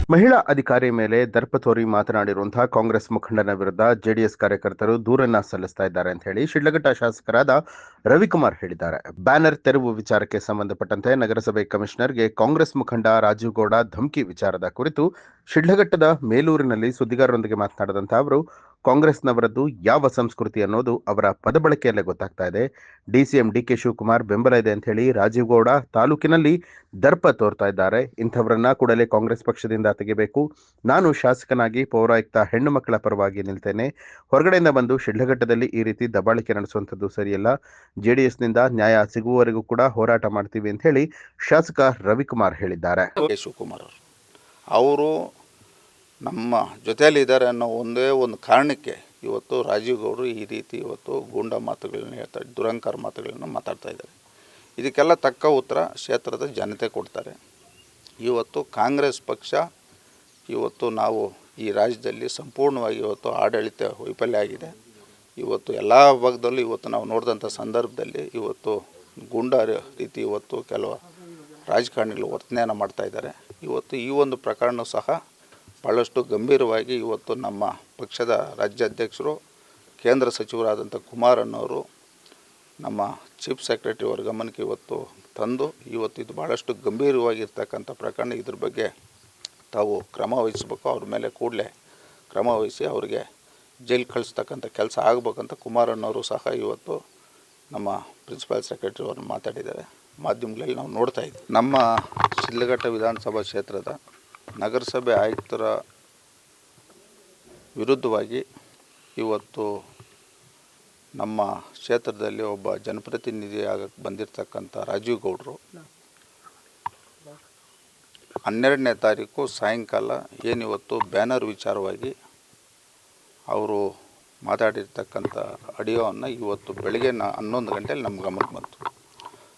ಮಹಿಳಾ ಅಧಿಕಾರಿ ಮೇಲೆ ದರ್ಪ ತೋರಿ ಮಾತನಾಡಿರುವಂತಹ ಕಾಂಗ್ರೆಸ್ ಮುಖಂಡನ ವಿರುದ್ಧ ಜೆಡಿಎಸ್ ಕಾರ್ಯಕರ್ತರು ದೂರನ್ನ ಸಲ್ಲಿಸ್ತಾ ಇದ್ದಾರೆ ಅಂತ ಹೇಳಿ ಶಿಡ್ಲಘಟ್ಟ ಶಾಸಕರಾದ ರವಿಕುಮಾರ್ ಹೇಳಿದ್ದಾರೆ. ಬ್ಯಾನರ್ ತೆರವು ವಿಚಾರಕ್ಕೆ ಸಂಬಂಧಪಟ್ಟಂತೆ ನಗರಸಭೆ ಕಮಿಷನರ್ಗೆ ಕಾಂಗ್ರೆಸ್ ಮುಖಂಡ ರಾಜೀವ್ ಗೌಡ ಧಮಕಿ ವಿಚಾರದ ಕುರಿತು ಶಿಡ್ಲಘಟ್ಟದ ಮೇಲೂರಿನಲ್ಲಿ ಸುದ್ದಿಗಾರರೊಂದಿಗೆ ಮಾತನಾಡಿದಂತಹ ಅವರು, ಕಾಂಗ್ರೆಸ್ನವರದ್ದು ಯಾವ ಸಂಸ್ಕೃತಿ ಅನ್ನೋದು ಅವರ ಪದಬಳಕೆಯಲ್ಲೇ ಗೊತ್ತಾಗ್ತಾ ಇದೆ. ಡಿಸಿಎಂ ಡಿಕೆ ಶಿವಕುಮಾರ್ ಬೆಂಬಲ ಇದೆ ಅಂತ ಹೇಳಿ ರಾಜೀವ್ ಗೌಡ ತಾಲೂಕಿನಲ್ಲಿ ದರ್ಪ ತೋರ್ತಾ ಇದ್ದಾರೆ. ಇಂಥವರನ್ನ ಕೂಡಲೇ ಕಾಂಗ್ರೆಸ್ ಪಕ್ಷದಿಂದ ತೆಗೆಯಬೇಕು. ನಾನು ಶಾಸಕನಾಗಿ ಪೌರಾಯುಕ್ತ ಹೆಣ್ಣು ಮಕ್ಕಳ ಪರವಾಗಿ ನಿಲ್ತೇನೆ. ಹೊರಗಡೆಯಿಂದ ಬಂದು ಶಿಡ್ಲಘಟ್ಟದಲ್ಲಿ ಈ ರೀತಿ ದಬ್ಬಾಳಿಕೆ ನಡೆಸುವಂಥದ್ದು ಸರಿಯಲ್ಲ. ಜೆಡಿಎಸ್ನಿಂದ ನ್ಯಾಯ ಸಿಗುವವರೆಗೂ ಕೂಡ ಹೋರಾಟ ಮಾಡ್ತೀವಿ ಅಂತ ಹೇಳಿ ಶಾಸಕ ರವಿಕುಮಾರ್ ಹೇಳಿದ್ದಾರೆ. ಶಿವಕುಮಾರ್ ಅವರು ನಮ್ಮ ಜೊತೆಯಲ್ಲಿ ಇದ್ದಾರೆ ಅನ್ನೋ ಒಂದೇ ಒಂದು ಕಾರಣಕ್ಕೆ ಇವತ್ತು ರಾಜೀವ್ ಗೌಡರು ಈ ರೀತಿ ಇವತ್ತು ಗೂಂಡಾ ಮಾತುಗಳನ್ನ ಹೇಳ್ತಾರೆ, ದುರಂಕಾರ ಮಾತುಗಳನ್ನು ಮಾತಾಡ್ತಾ ಇದ್ದಾರೆ. ಇದಕ್ಕೆಲ್ಲ ತಕ್ಕ ಉತ್ತರ ಕ್ಷೇತ್ರದ ಜನತೆ ಕೊಡ್ತಾರೆ. ಇವತ್ತು ಕಾಂಗ್ರೆಸ್ ಪಕ್ಷ ಇವತ್ತು ನಾವು ಈ ರಾಜ್ಯದಲ್ಲಿ ಸಂಪೂರ್ಣವಾಗಿ ಇವತ್ತು ಆಡಳಿತ ವೈಫಲ್ಯ ಆಗಿದೆ. ಇವತ್ತು ಎಲ್ಲ ಭಾಗದಲ್ಲೂ ಇವತ್ತು ನಾವು ನೋಡಿದಂಥ ಸಂದರ್ಭದಲ್ಲಿ ಇವತ್ತು ಗೂಂಡಾ ರೀತಿ ಇವತ್ತು ಕೆಲವು ರಾಜಕಾರಣಿಗಳು ವರ್ತನೆಯನ್ನು ಮಾಡ್ತಾಯಿದ್ದಾರೆ. ಇವತ್ತು ಈ ಒಂದು ಪ್ರಕರಣ ಸಹ ಭಾಳಷ್ಟು ಗಂಭೀರವಾಗಿ ಇವತ್ತು ನಮ್ಮ ಪಕ್ಷದ ರಾಜ್ಯಾಧ್ಯಕ್ಷರು ಕೇಂದ್ರ ಸಚಿವರಾದಂಥ ಕುಮಾರಣ್ಣವರು ನಮ್ಮ ಚೀಫ್ ಸೆಕ್ರೆಟರಿ ಅವರ ಗಮನಕ್ಕೆ ಇವತ್ತು ತಂದು ಇವತ್ತು ಇದು ಭಾಳಷ್ಟು ಗಂಭೀರವಾಗಿರ್ತಕ್ಕಂಥ ಪ್ರಕರಣ. ಇದ್ರ ಬಗ್ಗೆ ತಾವು ಕ್ರಮ ವಹಿಸಬೇಕು, ಅವ್ರ ಮೇಲೆ ಕೂಡಲೇ ಕ್ರಮ ವಹಿಸಿ ಅವರಿಗೆ ಜೈಲು ಕಳಿಸ್ತಕ್ಕಂಥ ಕೆಲಸ ಆಗಬೇಕಂತ ಕುಮಾರಣ್ಣವರು ಸಹ ಇವತ್ತು ನಮ್ಮ ಪ್ರಿನ್ಸಿಪಲ್ ಸೆಕ್ರೆಟರಿ ಅವ್ರನ್ನ ಮಾತಾಡಿದ್ದಾರೆ. ಮಾಧ್ಯಮಗಳಲ್ಲಿ ನಾವು ನೋಡ್ತಾ ಇದ್ದೀವಿ. ನಮ್ಮ ಶಿಡ್ಲಘಟ್ಟ ವಿಧಾನಸಭಾ ಕ್ಷೇತ್ರದ ನಗರಸಭೆ ಆಯುಕ್ತರ ವಿರುದ್ಧವಾಗಿ ಇವತ್ತು ನಮ್ಮ ಕ್ಷೇತ್ರದಲ್ಲಿ ಒಬ್ಬ ಜನಪ್ರತಿನಿಧಿಯಾಗಕ್ಕೆ ಬಂದಿರತಕ್ಕಂಥ ರಾಜೀವ್ ಗೌಡರು 12ನೇ ತಾರೀಕು ಸಾಯಂಕಾಲ ಏನಿವತ್ತು ಬ್ಯಾನರ್ ವಿಚಾರವಾಗಿ ಅವರು ಮಾತಾಡಿರ್ತಕ್ಕಂಥ ಆಡಿಯೋವನ್ನು ಇವತ್ತು ಬೆಳಗ್ಗೆ 11 ಗಂಟೆಯಲ್ಲಿ ನಮ್ಮ ಗಮನಕ್ಕೆ ಬಂತು.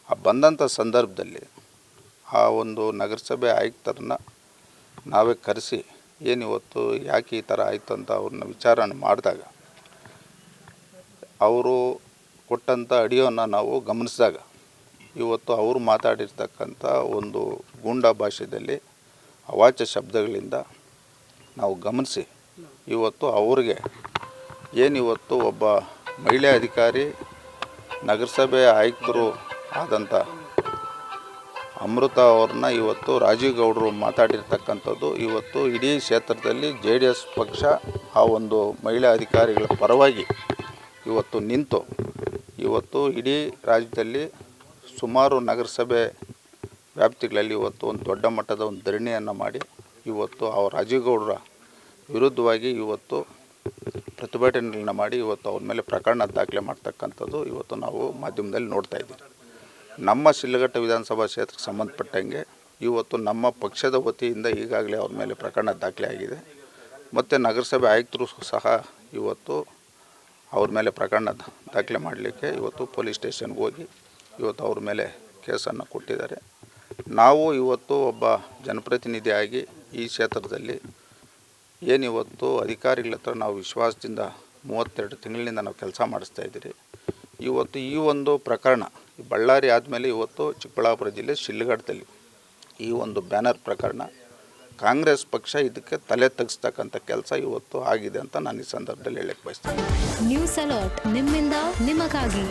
ಆ ಬಂದಂಥ ಸಂದರ್ಭದಲ್ಲಿ ಆ ಒಂದು ನಗರಸಭೆ ಆಯುಕ್ತರನ್ನ ನಾವೇ ಕರೆಸಿ ಏನಿವತ್ತು ಯಾಕೆ ಈ ಥರ ಆಯಿತು ಅಂತ ಅವ್ರನ್ನ ವಿಚಾರಣೆ ಮಾಡಿದಾಗ ಅವರು ಕೊಟ್ಟಂಥ ಆಡಿಯೋನ ನಾವು ಗಮನಿಸಿದಾಗ ಇವತ್ತು ಅವರು ಮಾತಾಡಿರ್ತಕ್ಕಂಥ ಒಂದು ಗೂಂಡಾ ಭಾಷೆಯಲ್ಲಿ ಅವಾಚ್ಯ ಶಬ್ದಗಳಿಂದ ನಾವು ಗಮನಿಸಿ ಇವತ್ತು ಅವ್ರಿಗೆ ಏನಿವತ್ತು ಒಬ್ಬ ಮಹಿಳಾ ಅಧಿಕಾರಿ ನಗರಸಭೆ ಆಯುಕ್ತರು ಆದಂಥ ಅಮೃತ ಅವ್ರನ್ನ ಇವತ್ತು ರಾಜೀವ್ ಗೌಡರು ಮಾತಾಡಿರ್ತಕ್ಕಂಥದ್ದು ಇವತ್ತು ಇಡೀ ಕ್ಷೇತ್ರದಲ್ಲಿ JDS ಪಕ್ಷ ಆ ಒಂದು ಮಹಿಳಾ ಅಧಿಕಾರಿಗಳ ಪರವಾಗಿ ಇವತ್ತು ನಿಂತು ಇವತ್ತು ಇಡೀ ರಾಜ್ಯದಲ್ಲಿ ಸುಮಾರು ನಗರಸಭೆ ವ್ಯಾಪ್ತಿಗಳಲ್ಲಿ ಇವತ್ತು ಒಂದು ದೊಡ್ಡ ಮಟ್ಟದ ಒಂದು ಧರಣಿಯನ್ನು ಮಾಡಿ ಇವತ್ತು ಆ ರಾಜೀವ್ ಗೌಡರ ವಿರುದ್ಧವಾಗಿ ಇವತ್ತು ಪ್ರತಿಭಟನೆಗಳನ್ನ ಮಾಡಿ ಇವತ್ತು ಅವ್ರ ಮೇಲೆ ಪ್ರಕರಣ ದಾಖಲೆ ಮಾಡ್ತಕ್ಕಂಥದ್ದು ಇವತ್ತು ನಾವು ಮಾಧ್ಯಮದಲ್ಲಿ ನೋಡ್ತಾ ಇದ್ದೀವಿ. ನಮ್ಮ ಶಿಡ್ಲಘಟ್ಟ ವಿಧಾನಸಭಾ ಕ್ಷೇತ್ರಕ್ಕೆ ಸಂಬಂಧಪಟ್ಟಂಗೆ ಇವತ್ತು ನಮ್ಮ ಪಕ್ಷದ ವತಿಯಿಂದ ಈಗಾಗಲೇ ಅವ್ರ ಮೇಲೆ ಪ್ರಕರಣ ದಾಖಲೆ ಆಗಿದೆ. ಮತ್ತು ನಗರಸಭೆ ಆಯುಕ್ತರು ಸಹ ಇವತ್ತು ಅವ್ರ ಮೇಲೆ ಪ್ರಕರಣ ದಾಖಲೆ ಮಾಡಲಿಕ್ಕೆ ಇವತ್ತು ಪೊಲೀಸ್ ಸ್ಟೇಷನ್ಗೆ ಹೋಗಿ ಇವತ್ತು ಅವ್ರ ಮೇಲೆ ಕೇಸನ್ನು ಕೊಟ್ಟಿದ್ದಾರೆ. ನಾವು ಇವತ್ತು ಒಬ್ಬ ಜನಪ್ರತಿನಿಧಿಯಾಗಿ ಈ ಕ್ಷೇತ್ರದಲ್ಲಿ ಏನಿವತ್ತು ಅಧಿಕಾರಿಗಳ ಹತ್ರ ನಾವು ವಿಶ್ವಾಸದಿಂದ 32 ತಿಂಗಳಿನಿಂದ ನಾವು ಕೆಲಸ ಮಾಡಿಸ್ತಾ ಇದ್ದೀರಿ. ಇವತ್ತು ಈ ಒಂದು ಪ್ರಕರಣ ಬಳ್ಳಾರಿ ಆದಮೇಲೆ ಇವತ್ತು ಚಿಕ್ಕಬಳ್ಳಾಪುರ ಜಿಲ್ಲೆ ಶಿಡ್ಲಘಟ್ಟದಲ್ಲಿ ಈ ಒಂದು ಬ್ಯಾನರ್ ಪ್ರಕರಣ ಕಾಂಗ್ರೆಸ್ ಪಕ್ಷ ಇದಕ್ಕೆ ತಲೆ ತಗ್ಸ್ತಕ್ಕಂಥ ಕೆಲಸ ಇವತ್ತು ಆಗಿದೆ ಅಂತ ನಾನು ಈ ಸಂದರ್ಭದಲ್ಲಿ ಹೇಳಕ್ಕೆ ಬಯಸ್ತೇನೆ. ನ್ಯೂಸ್ ಅಲರ್ಟ್ ನಿಮ್ಮಿಂದ ನಿಮಗಾಗಿ.